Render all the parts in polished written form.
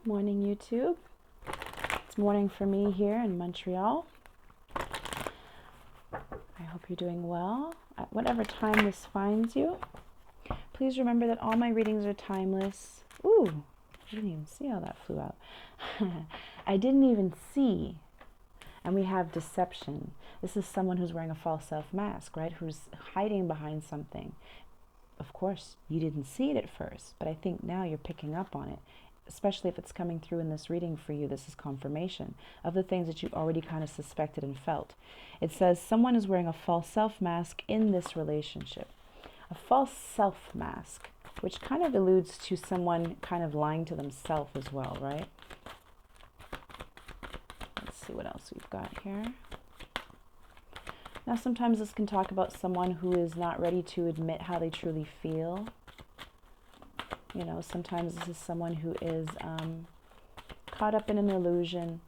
Morning, YouTube. It's morning for me here in Montreal. I hope you're doing well at whatever time this finds you. Please remember that all my readings are timeless. Ooh, I didn't even see how that flew out. I didn't even see. And we have deception. This is someone who's wearing a false self mask, right? Who's hiding behind something. Of course, you didn't see it at first, but I think now you're picking up on it. Especially if it's coming through in this reading for you, this is confirmation of the things that you already kind of suspected and felt. It says someone is wearing a false self mask in this relationship. A false self mask, which kind of alludes to someone kind of lying to themselves as well, right? Let's see what else we've got here. Now, sometimes this can talk about someone who is not ready to admit how they truly feel. You know, sometimes this is someone who is caught up in an illusion,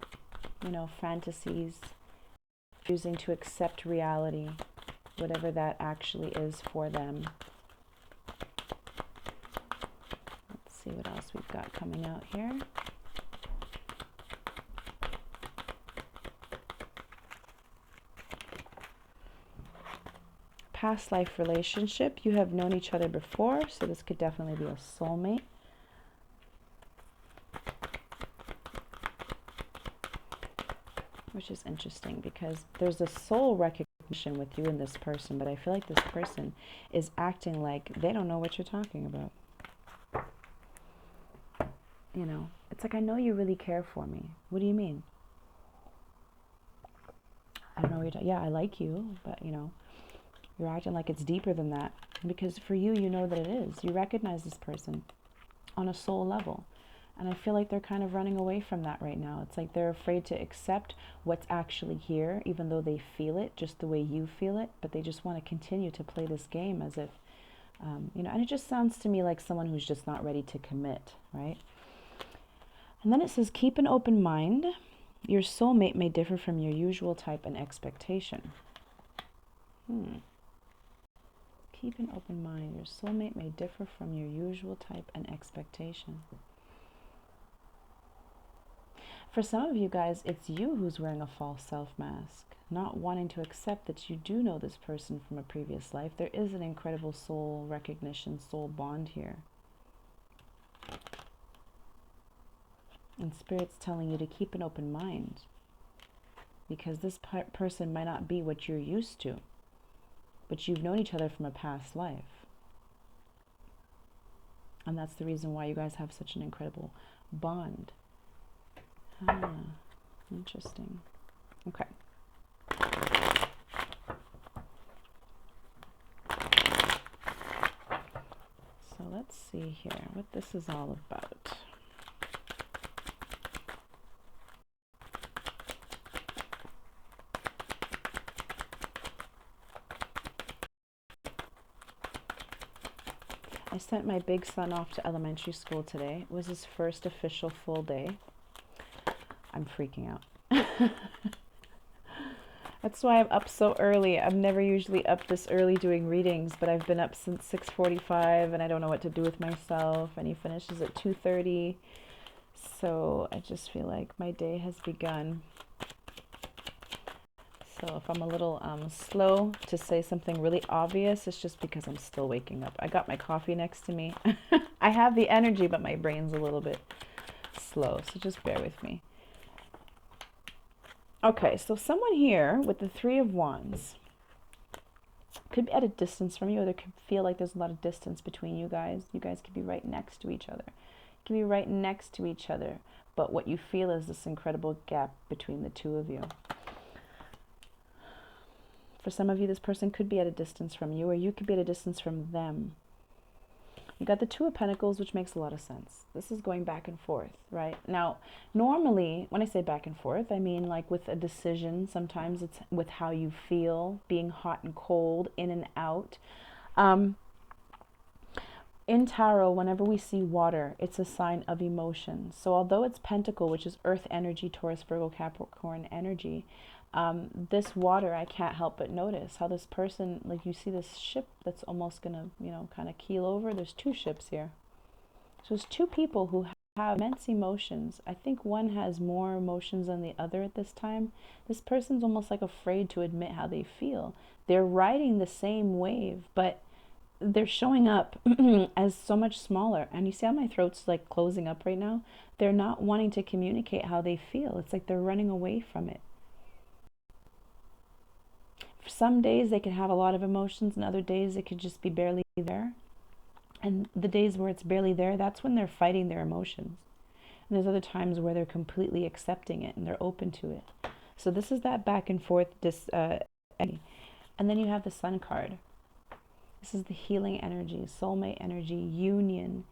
you know, fantasies, choosing to accept reality, whatever that actually is for them. Let's see what else we've got coming out here. Past life relationship. You have known each other before, so this could definitely be a soulmate. Which is interesting because there's a soul recognition with you and this person, but I feel like this person is acting like they don't know what you're talking about. You know, it's like, I know you really care for me. What do you mean? I don't know what you're talking. Yeah, I like you, but you know, you're acting like it's deeper than that. Because for you, you know that it is. You recognize this person on a soul level. And I feel like they're kind of running away from that right now. It's like they're afraid to accept what's actually here, even though they feel it just the way you feel it. But they just want to continue to play this game as if, you know, and it just sounds to me like someone who's just not ready to commit, right? And then it says, keep an open mind. Your soulmate may differ from your usual type and expectation. Keep an open mind. Your soulmate may differ from your usual type and expectation. For some of you guys, it's you who's wearing a false self mask, not wanting to accept that you do know this person from a previous life. There is an incredible soul recognition, soul bond here. And Spirit's telling you to keep an open mind, because this person might not be what you're used to, but you've known each other from a past life. And that's the reason why you guys have such an incredible bond. Interesting. Okay. So let's see here what this is all about. I sent my big son off to elementary school today. It was his first official full day. I'm freaking out. That's why I'm up so early. I'm never usually up this early doing readings, but I've been up since 6:45 and I don't know what to do with myself. And he finishes at 2:30. So I just feel like my day has begun. So if I'm a little slow to say something really obvious, it's just because I'm still waking up. I got my coffee next to me. I have the energy, but my brain's a little bit slow. So just bear with me. Okay, so someone here with the Three of Wands could be at a distance from you, or there could feel like there's a lot of distance between you guys. You guys could be right next to each other. You could be right next to each other, but what you feel is this incredible gap between the two of you. For some of you, this person could be at a distance from you, or you could be at a distance from them. You got the Two of Pentacles, which makes a lot of sense. This is going back and forth, right? Now, normally, when I say back and forth, I mean like with a decision. Sometimes it's with how you feel, being hot and cold, in and out. In tarot, whenever we see water, it's a sign of emotion. So although it's Pentacle, which is Earth energy, Taurus, Virgo, Capricorn energy, this water, I can't help but notice how this person, like you see this ship that's almost gonna, you know, kind of keel over. There's two ships here. So there's two people who have immense emotions. I think one has more emotions than the other at this time. This person's almost like afraid to admit how they feel. They're riding the same wave, but they're showing up as so much smaller. And you see how my throat's like closing up right now? They're not wanting to communicate how they feel. It's like they're running away from it. For some days they can have a lot of emotions, and other days it could just be barely there. And the days where it's barely there, that's when they're fighting their emotions. And there's other times where they're completely accepting it and they're open to it. So this is that back and forth. And then you have the Sun card. This is the healing energy, soulmate energy, union,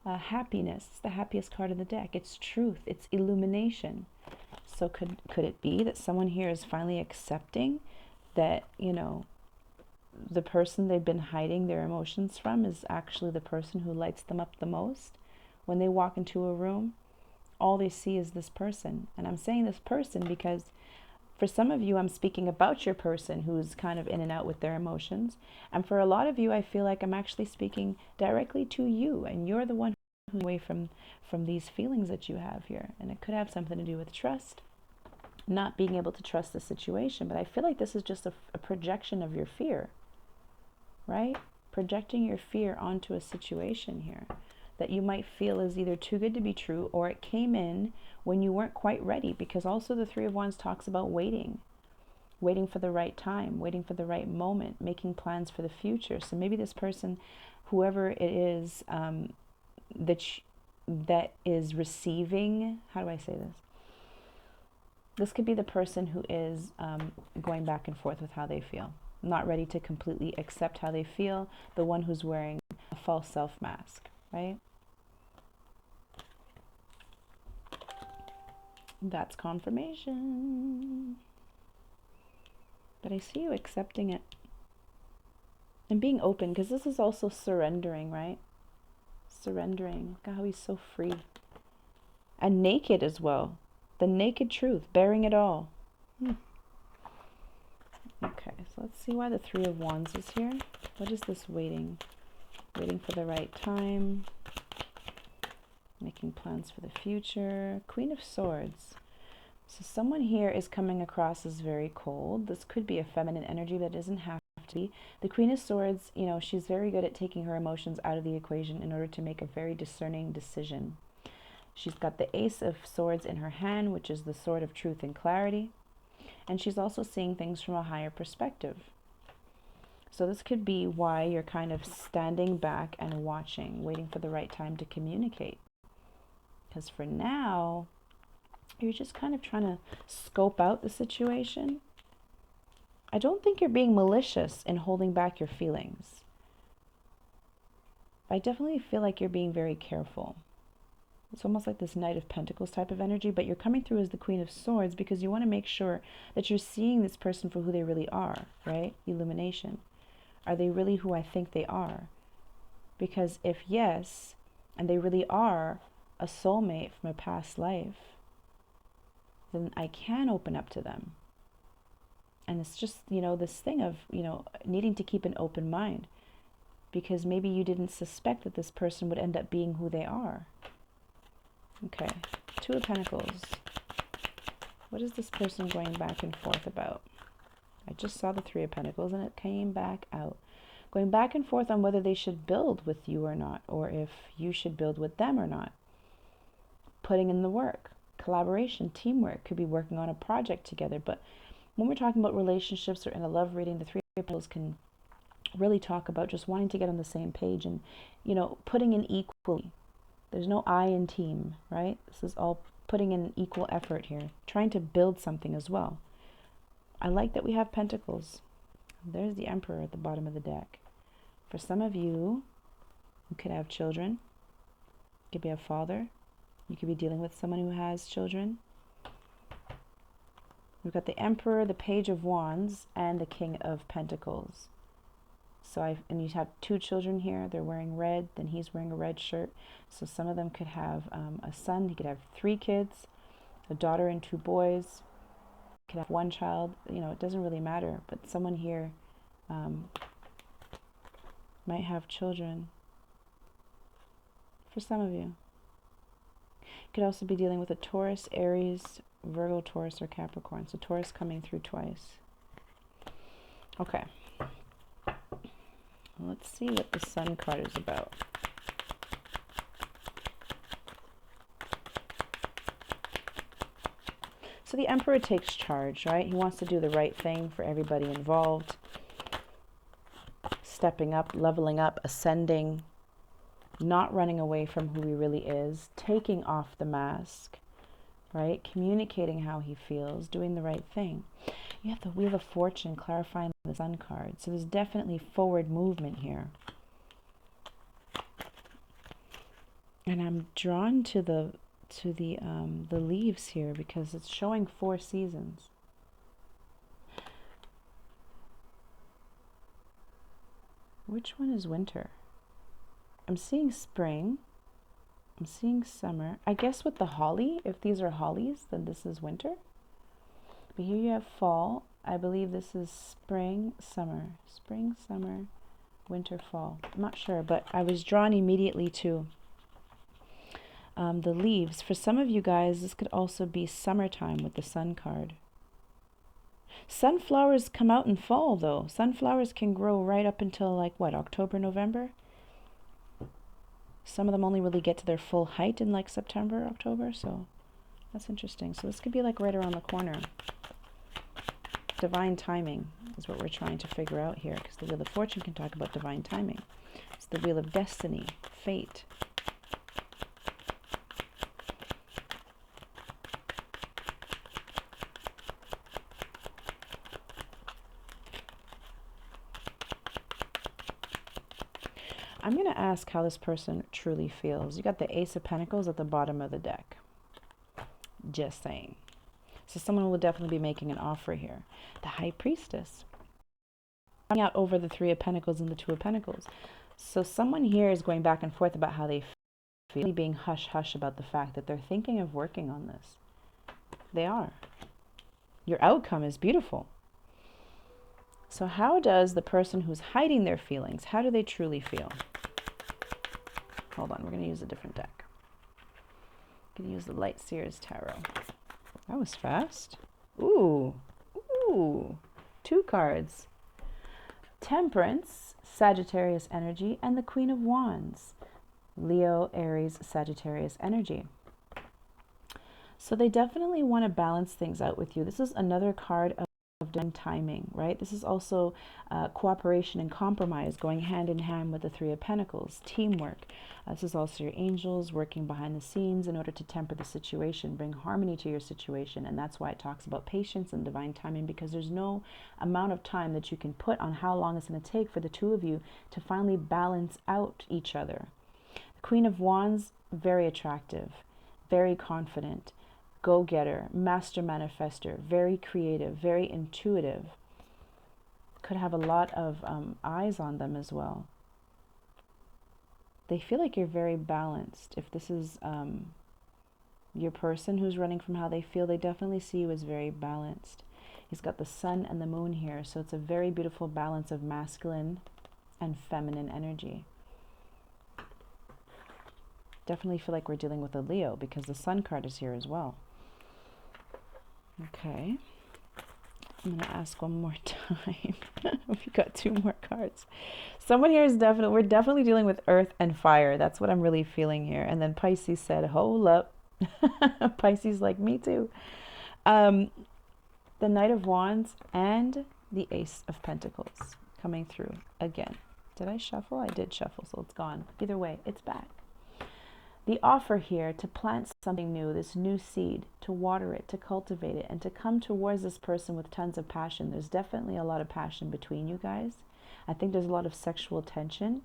happiness. It's the happiest card in the deck. It's truth. It's illumination. So could it be that someone here is finally accepting that, you know, the person they've been hiding their emotions from is actually the person who lights them up the most? When they walk into a room, all they see is this person. And I'm saying this person because for some of you, I'm speaking about your person who's kind of in and out with their emotions. And for a lot of you, I feel like I'm actually speaking directly to you. And you're the one who's away from these feelings that you have here. And it could have something to do with trust, not being able to trust the situation. But I feel like this is just a projection of your fear, right? Projecting your fear onto a situation here that you might feel is either too good to be true, or it came in when you weren't quite ready. Because also the Three of Wands talks about waiting for the right time, waiting for the right moment, making plans for the future. So maybe this person, whoever it is, that is receiving, how do I say this? This could be the person who is going back and forth with how they feel, not ready to completely accept how they feel, the one who's wearing a false self mask, right? That's confirmation. But I see you accepting it and being open, because this is also surrendering, right? Surrendering. Look at how he's so free. And naked as well. The naked truth, bearing it all. Okay, so let's see why the Three of Wands is here. What is this waiting? Waiting for the right time. Making plans for the future. Queen of Swords. So someone here is coming across as very cold. This could be a feminine energy, that doesn't have to be. The Queen of Swords, you know, she's very good at taking her emotions out of the equation in order to make a very discerning decision. She's got the Ace of Swords in her hand, which is the sword of truth and clarity. And she's also seeing things from a higher perspective. So this could be why you're kind of standing back and watching, waiting for the right time to communicate. Because for now, you're just kind of trying to scope out the situation. I don't think you're being malicious in holding back your feelings. I definitely feel like you're being very careful. It's almost like this Knight of Pentacles type of energy, but you're coming through as the Queen of Swords because you want to make sure that you're seeing this person for who they really are, right? Illumination. Are they really who I think they are? Because if yes, and they really are a soulmate from a past life, then I can open up to them. And it's just, you know, this thing of, you know, needing to keep an open mind, because maybe you didn't suspect that this person would end up being who they are. Okay, Two of Pentacles. What is this person going back and forth about? I just saw the Three of Pentacles and it came back out. Going back and forth on whether they should build with you or not, or if you should build with them or not. Putting in the work, collaboration, teamwork, could be working on a project together. But when we're talking about relationships or in a love reading, the Three of Pentacles can really talk about just wanting to get on the same page and, you know, putting in equally. There's no I in team, right? This is all putting in equal effort here, trying to build something as well. I like that we have Pentacles. There's the Emperor at the bottom of the deck. For some of you, you could have children. You could be a father. You could be dealing with someone who has children. We've got the Emperor, the Page of Wands, and the King of Pentacles. So and you have two children here. They're wearing red. Then he's wearing a red shirt. So some of them could have a son. He could have 3 kids, a daughter and 2 boys. Could have 1 child. You know, it doesn't really matter. But someone here might have children. For some of you. Could also be dealing with a Taurus, Aries, Virgo, Taurus, or Capricorn. So Taurus coming through twice. Okay. Let's see what the Sun card is about. So the Emperor takes charge, right? He wants to do the right thing for everybody involved. Stepping up, leveling up, ascending, not running away from who he really is, taking off the mask, right? Communicating how he feels, doing the right thing. You have the Wheel of Fortune clarifying the Sun card. So there's definitely forward movement here. And I'm drawn to the leaves here because it's showing 4 seasons. Which one is winter? I'm seeing spring. I'm seeing summer. I guess with the holly, if these are hollies, then this is winter. But here you have fall. I believe this is spring, summer. Spring, summer, winter, fall. I'm not sure, but I was drawn immediately to the leaves. For some of you guys, this could also be summertime with the Sun card. Sunflowers come out in fall, though. Sunflowers can grow right up until, like, what, October, November? Some of them only really get to their full height in, like, September, October, so that's interesting. So this could be, like, right around the corner. Divine timing is what we're trying to figure out here, because the Wheel of Fortune can talk about divine timing. It's the Wheel of Destiny, fate. I'm going to ask how this person truly feels. You got the Ace of Pentacles at the bottom of the deck. Just saying. So someone will definitely be making an offer here. The High Priestess. Coming out over the Three of Pentacles and the Two of Pentacles. So someone here is going back and forth about how they feel, being hush-hush about the fact that they're thinking of working on this. They are. Your outcome is beautiful. So how does the person who's hiding their feelings, how do they truly feel? Hold on, we're going to use a different deck. I'm going to use the Light Seers Tarot. That was fast. Ooh, ooh, 2 cards. Temperance, Sagittarius energy, and the Queen of Wands. Leo, Aries, Sagittarius energy. So they definitely want to balance things out with you. This is another card of divine timing, right? This is also cooperation and compromise going hand in hand with the Three of Pentacles, teamwork. This is also your angels working behind the scenes in order to temper the situation, bring harmony to your situation. And that's why it talks about patience and divine timing, because there's no amount of time that you can put on how long it's going to take for the two of you to finally balance out each other. The Queen of Wands, very attractive, very confident, go-getter, master manifester, very creative, very intuitive. Could have a lot of eyes on them as well. They feel like you're very balanced. If this is your person who's running from how they feel, they definitely see you as very balanced. He's got the sun and the moon here, so it's a very beautiful balance of masculine and feminine energy. Definitely feel like we're dealing with a Leo because the Sun card is here as well. Okay. I'm going to ask one more time. We got 2 more cards. Someone here is definitely, we're definitely dealing with earth and fire. That's what I'm really feeling here. And then Pisces said, hold up. Pisces like, me too. The Knight of Wands and the Ace of Pentacles coming through again. Did I shuffle? I did shuffle, so it's gone. Either way, it's back. The offer here to plant something new, this new seed, to water it, to cultivate it, and to come towards this person with tons of passion. There's definitely a lot of passion between you guys. I think there's a lot of sexual tension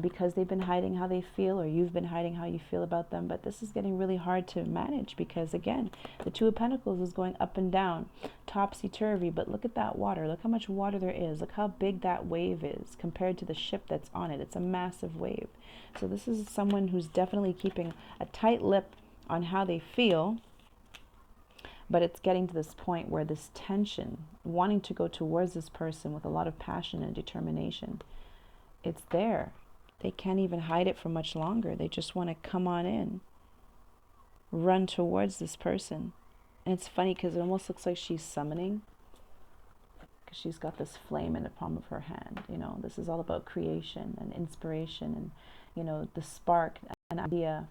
because they've been hiding how they feel, or you've been hiding how you feel about them. But this is getting really hard to manage because, again, the Two of Pentacles is going up and down, topsy-turvy. But look at that water. Look how much water there is. Look how big that wave is compared to the ship that's on it. It's a massive wave. So this is someone who's definitely keeping a tight lip on how they feel, but it's getting to this point where this tension, wanting to go towards this person with a lot of passion and determination, it's there. They can't even hide it for much longer. They just want to come on in, run towards this person. And it's funny because it almost looks like she's summoning, because she's got this flame in the palm of her hand. You know, this is all about creation and inspiration and, you know, the spark, an idea.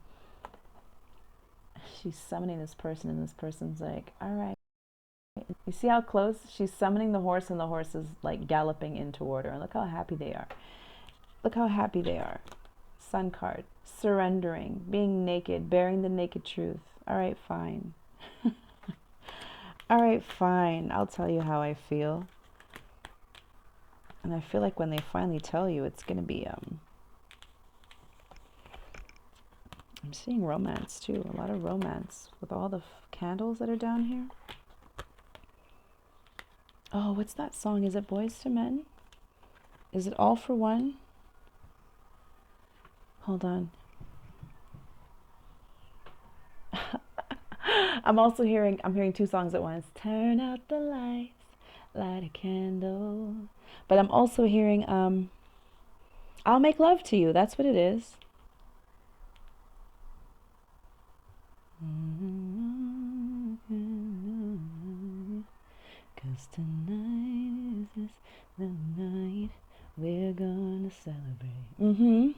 She's summoning this person, and this person's like, all right. You see how close? She's summoning the horse, and the horse is like galloping in toward her. And look how happy they are. Look how happy they are. Sun card. Surrendering. Being naked. Bearing the naked truth. All right, fine. All right, fine. I'll tell you how I feel. And I feel like when they finally tell you, it's going to be, I'm seeing romance too. A lot of romance with all the candles that are down here. Oh, what's that song? Is it Boys to Men? Is it All for One? Hold on. I'm hearing two songs at once. Turn out the lights, light a candle. But I'm also hearing, I'll Make Love to You. That's what it is. Cause tonight is the night we're gonna celebrate.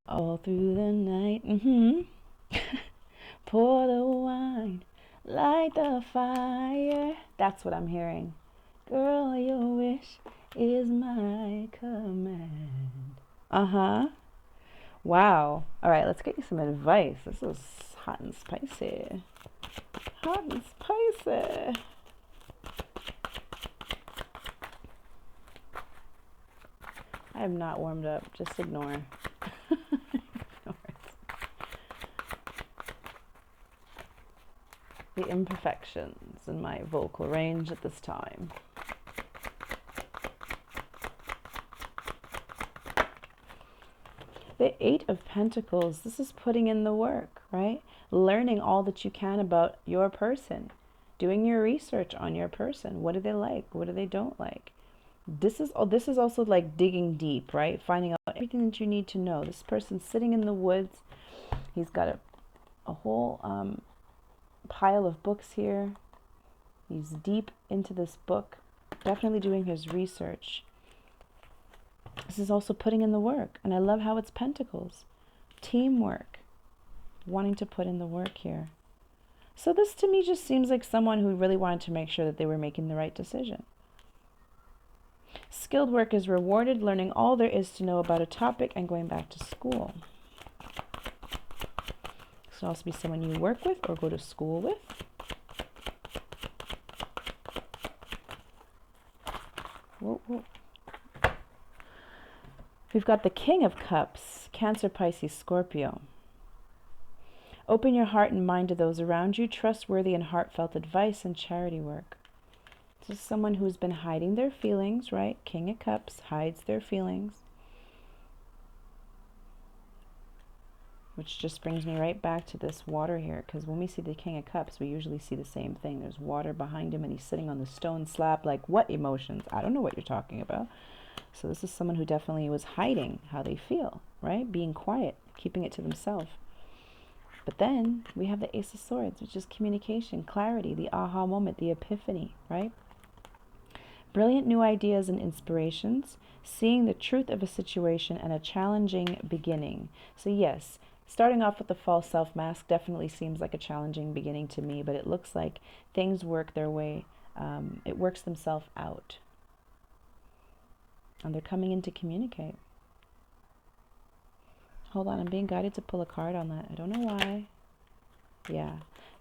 All through the night. Pour the wine, light the fire. That's what I'm hearing. Girl, your wish is my command. Wow. All right, let's get you some advice. This is hot and spicy. Hot and spicy. I have not warmed up. Just ignore. The imperfections in my vocal range at this time. The Eight of Pentacles, this is putting in the work, right? Learning all that you can about your person. Doing your research on your person. What do they like? What do they don't like? This is also like digging deep, right? Finding out everything that you need to know. This person's sitting in the woods. He's got a whole pile of books here. He's deep into this book, definitely doing his research. This is also putting in the work, and I love how it's pentacles. Teamwork, wanting to put in the work here. So this to me just seems like someone who really wanted to make sure that they were making the right decision. Skilled work is rewarded, learning all there is to know about a topic and going back to school. This could also be someone you work with or go to school with. Whoa, whoa. We've got the King of Cups, Cancer, Pisces, Scorpio. Open your heart and mind to those around you, trustworthy and heartfelt advice and charity work. This is someone who's been hiding their feelings, right? King of Cups hides their feelings. Which just brings me right back to this water here, because when we see the King of Cups, we usually see the same thing. There's water behind him, and he's sitting on the stone slab. Like, what emotions? I don't know what you're talking about. So this is someone who definitely was hiding how they feel, right? Being quiet, keeping it to themselves. But then we have the Ace of Swords, which is communication, clarity, the aha moment, the epiphany, right? Brilliant new ideas and inspirations, seeing the truth of a situation and a challenging beginning. So yes, starting off with the false self mask definitely seems like a challenging beginning to me, but it looks like things work their way, it works themselves out. And they're coming in to communicate. Hold on, I'm being guided to pull a card on that. I don't know why. Yeah,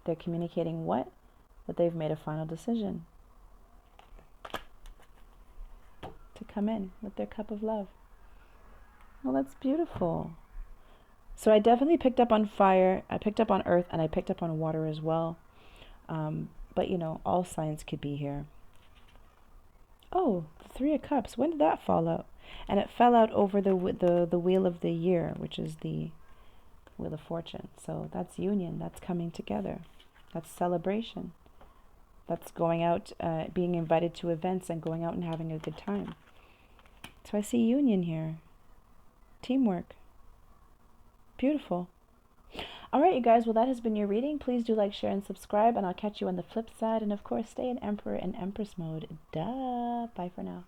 they're communicating what? That they've made a final decision to come in with their cup of love. Well, that's beautiful. So I definitely picked up on fire, I picked up on earth, and I picked up on water as well. But you know, all signs could be here. Oh, the Three of Cups. When did that fall out? And it fell out over the Wheel of the Year, which is the Wheel of Fortune. So that's union. That's coming together. That's celebration. That's going out, being invited to events and going out and having a good time. So I see union here. Teamwork. Beautiful. All right, you guys. Well, that has been your reading. Please do like, share, and subscribe, and I'll catch you on the flip side. And of course, stay in Emperor and Empress mode. Duh. Bye for now.